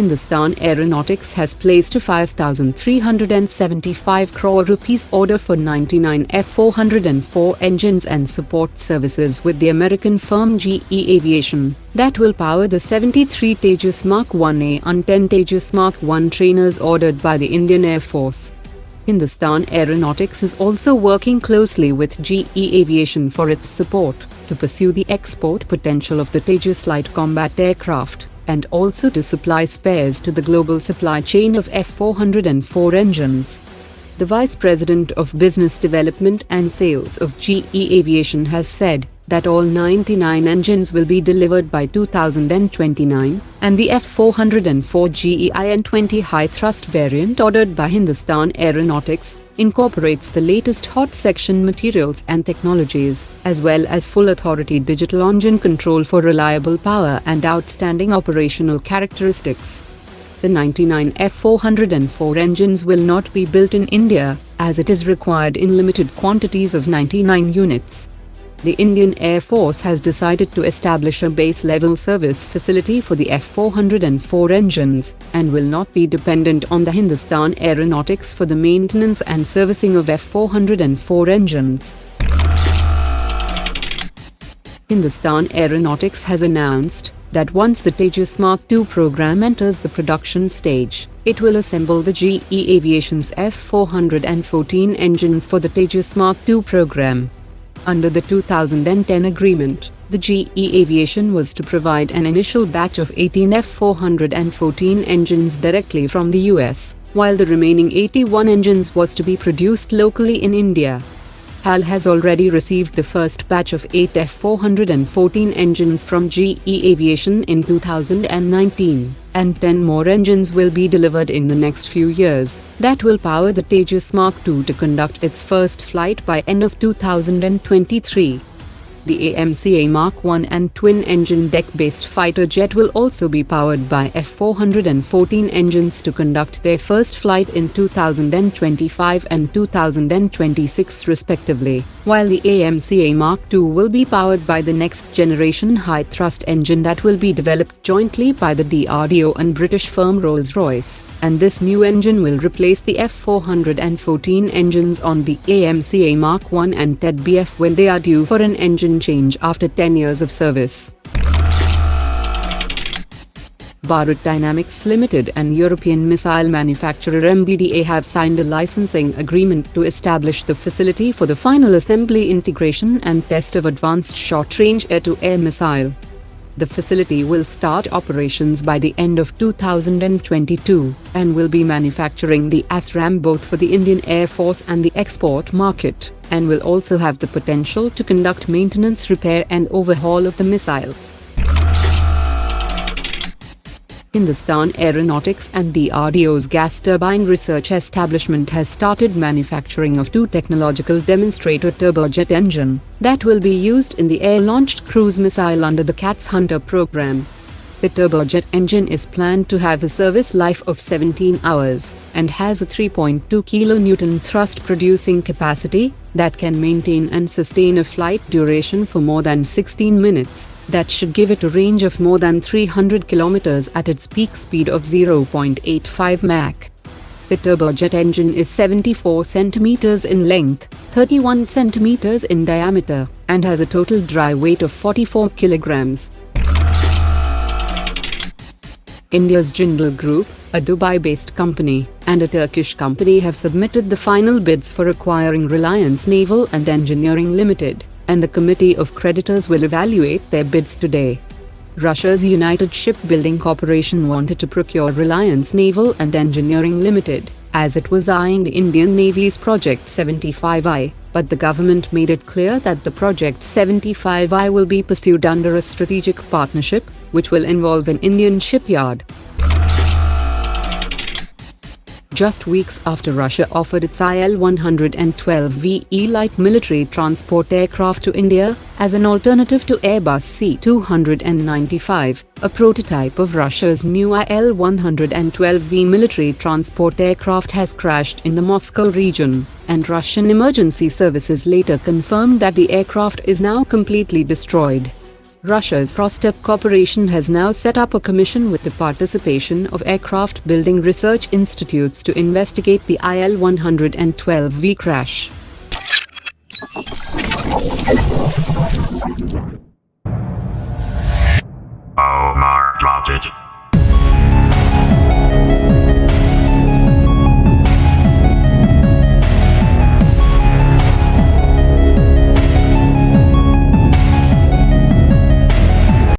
Hindustan Aeronautics has placed a 5,375 crore rupees order for 99 F404 engines and support services with the American firm GE Aviation that will power the 73 Tejas MK1A and 10 Tejas MK1 trainers ordered by the Indian Air Force. Hindustan Aeronautics is also working closely with GE Aviation for its support to pursue the export potential of the Tejas light combat aircraft, and also to supply spares to the global supply chain of F404 engines. The Vice President of Business Development and Sales of GE Aviation has said that all 99 engines will be delivered by 2029, and the F404 GE-20 high-thrust variant ordered by Hindustan Aeronautics incorporates the latest hot section materials and technologies, as well as full authority digital engine control for reliable power and outstanding operational characteristics. The 99 F404 engines will not be built in India, as it is required in limited quantities of 99 units. The Indian Air Force has decided to establish a base-level service facility for the F404 engines, and will not be dependent on the Hindustan Aeronautics for the maintenance and servicing of F404 engines. Hindustan Aeronautics has announced that once the Tejas Mk2 program enters the production stage, it will assemble the GE Aviation's F414 engines for the Tejas Mk2 program. Under the 2010 agreement, the GE Aviation was to provide an initial batch of 18 F414 engines directly from the US, while the remaining 81 engines was to be produced locally in India. HAL has already received the first batch of 8 F414 engines from GE Aviation in 2019, and 10 more engines will be delivered in the next few years that will power the Tejas Mk2 to conduct its first flight by end of 2023. The AMCA Mark 1 and twin-engine deck-based fighter jet will also be powered by F414 engines to conduct their first flight in 2025 and 2026 respectively, while the AMCA Mark 2 will be powered by the next-generation high-thrust engine that will be developed jointly by the DRDO and British firm Rolls-Royce, and this new engine will replace the F414 engines on the AMCA Mark 1 and TEDBF when they are due for an engine change after 10 years of service. Bharat Dynamics Limited and European missile manufacturer MBDA have signed a licensing agreement to establish the facility for the final assembly, integration and test of advanced short-range air-to-air missile. The facility will start operations by the end of 2022 and will be manufacturing the ASRAAM both for the Indian Air Force and the export market, and will also have the potential to conduct maintenance, repair and overhaul of the missiles. Hindustan Aeronautics and DRDO's gas turbine research establishment has started manufacturing of two technological demonstrator turbojet engine that will be used in the air-launched cruise missile under the CATS Hunter program. The turbojet engine is planned to have a service life of 17 hours and has a 3.2 kN thrust producing capacity that can maintain and sustain a flight duration for more than 16 minutes. That should give it a range of more than 300 km at its peak speed of 0.85 Mach. The turbojet engine is 74 cm in length, 31 cm in diameter, and has a total dry weight of 44 kg. India's Jindal Group, a Dubai-based company, and a Turkish company have submitted the final bids for acquiring Reliance Naval and Engineering Limited, and the Committee of Creditors will evaluate their bids today. Russia's United Shipbuilding Corporation wanted to procure Reliance Naval and Engineering Limited, as it was eyeing the Indian Navy's Project 75I, but the government made it clear that the Project 75I will be pursued under a strategic partnership, which will involve an Indian shipyard. just weeks after Russia offered its IL-112V light military transport aircraft to India as an alternative to Airbus C-295, a prototype of Russia's new IL-112V military transport aircraft has crashed in the Moscow region, and Russian emergency services later confirmed that the aircraft is now completely destroyed. Russia's Rostep Corporation has now set up a commission with the participation of aircraft building research institutes to investigate the IL-112V crash. Omar dropped it.